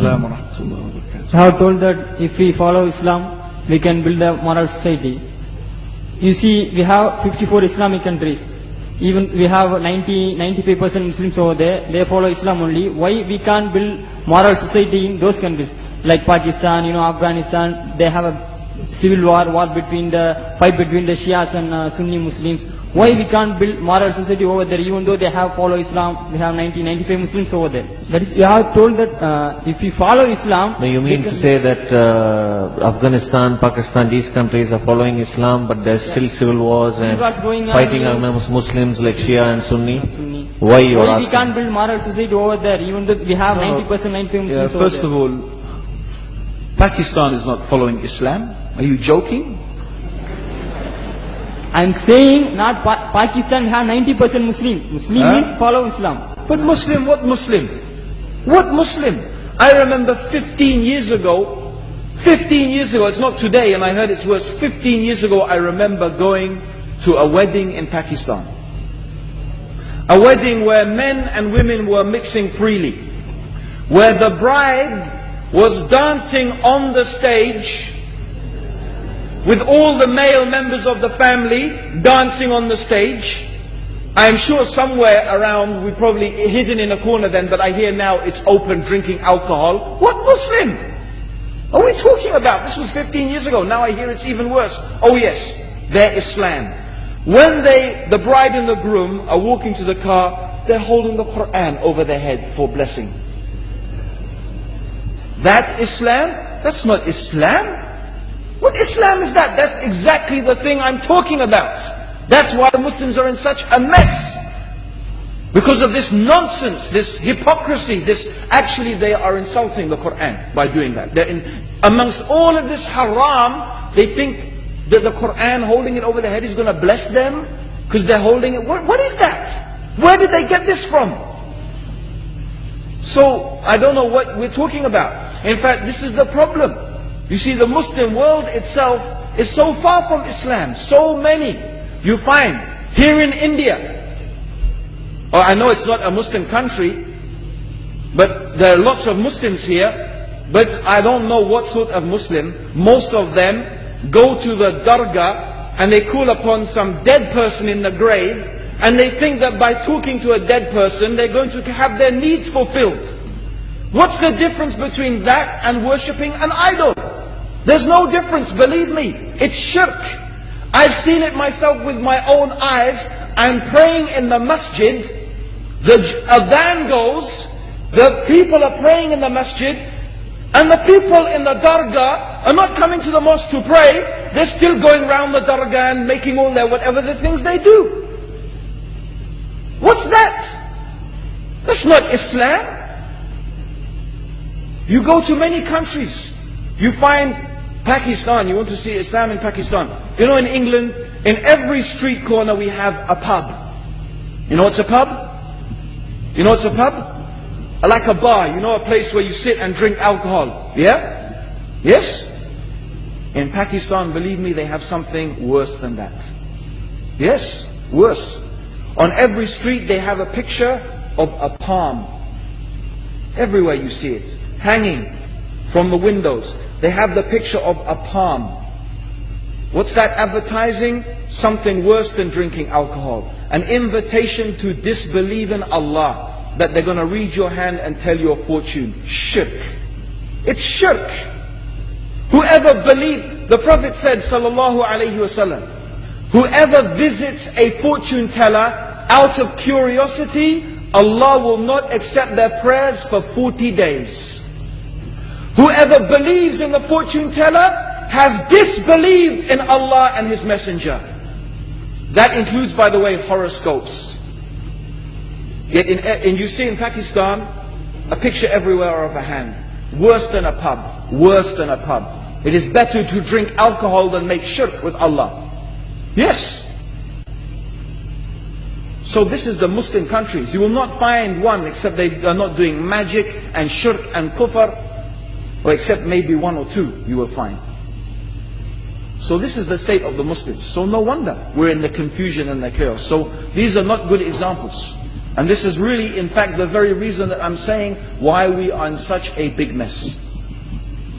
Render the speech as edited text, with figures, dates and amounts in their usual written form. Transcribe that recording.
Assalam wa rahmatullahi wa barakatuh. I have told that if we follow Islam, we can build a moral society. You see, we have 54 Islamic countries. Even we have 95% Muslims over there. They follow Islam only. Why we can't build moral society in those countries? Like Pakistan, Afghanistan, they have a civil war fight between the Shias and Sunni Muslims. Why we can't build moral society over there, even though they have follow Islam? We have 95 Muslims over there. That is, you have told that if we follow Islam... No, you mean to say that Afghanistan, Pakistan, these countries are following Islam, but there's still civil wars and fighting amongst Muslims like Shia and Sunni? Why you are asking? We can't build moral society over there, even though we have 90%, 95 Muslims over there. First of all, Pakistan is not following Islam. Are you joking? I'm saying not Pakistan have 90% Muslim. Muslim means follow Islam. But Muslim, what Muslim? What Muslim? I remember 15 years ago, it's not today and I heard it's worse, 15 years ago I remember going to a wedding in Pakistan. A wedding where men and women were mixing freely. Where the bride was dancing on the stage with all the male members of the family dancing on the stage. I am sure somewhere around, we probably hidden in a corner then, but I hear now it's open, drinking alcohol. What Muslim are we talking about? This was 15 years ago. Now I hear it's even worse. Oh yes, their Islam. When the bride and the groom are walking to the car, they're holding the Quran over their head for blessing. That Islam? That's not Islam. What Islam is that? That's exactly the thing I'm talking about. That's why the Muslims are in such a mess. Because of this nonsense, this hypocrisy, actually they are insulting the Quran by doing that. Amongst all of this haram, they think that the Quran, holding it over their head, is going to bless them because they're holding it. What is that? Where did they get this from? So, I don't know what we're talking about. In fact, this is the problem. You see, the Muslim world itself is so far from Islam. So many. You find here in India, or I know it's not a Muslim country, but there are lots of Muslims here, but I don't know what sort of Muslim. Most of them go to the dargah and they call upon some dead person in the grave, and they think that by talking to a dead person, they're going to have their needs fulfilled. What's the difference between that and worshipping an idol? There's no difference, believe me. It's shirk. I've seen it myself with my own eyes. I'm praying in the masjid. The adhan goes. The people are praying in the masjid. And the people in the dargah are not coming to the mosque to pray. They're still going around the dargah and making all their whatever the things they do. What's that? That's not Islam. You go to many countries. You find Pakistan, you want to see Islam in Pakistan. You know, in England, in every street corner we have a pub. You know what's a pub? You know what's a pub? Like a bar, you know, a place where you sit and drink alcohol. Yeah? Yes? In Pakistan, believe me, they have something worse than that. Yes, worse. On every street they have a picture of a palm. Everywhere you see it, hanging from the windows. They have the picture of a palm. What's that advertising? Something worse than drinking alcohol. An invitation to disbelieve in Allah. That they're going to read your hand and tell your fortune. Shirk. It's shirk. Whoever believes, the Prophet said, sallallahu alayhi wasallam, whoever visits a fortune teller out of curiosity, Allah will not accept their prayers for 40 days. Whoever believes in the fortune teller has disbelieved in Allah and His Messenger. That includes, by the way, horoscopes. Yet you see in Pakistan, a picture everywhere of a hand. Worse than a pub. Worse than a pub. It is better to drink alcohol than make shirk with Allah. Yes. So this is the Muslim countries. You will not find one except they are not doing magic and shirk and kufr. Or except maybe one or two you will find. So this is the state of the Muslims. So no wonder we're in the confusion and the chaos. So these are not good examples. And this is really, in fact, the very reason that I'm saying why we are in such a big mess.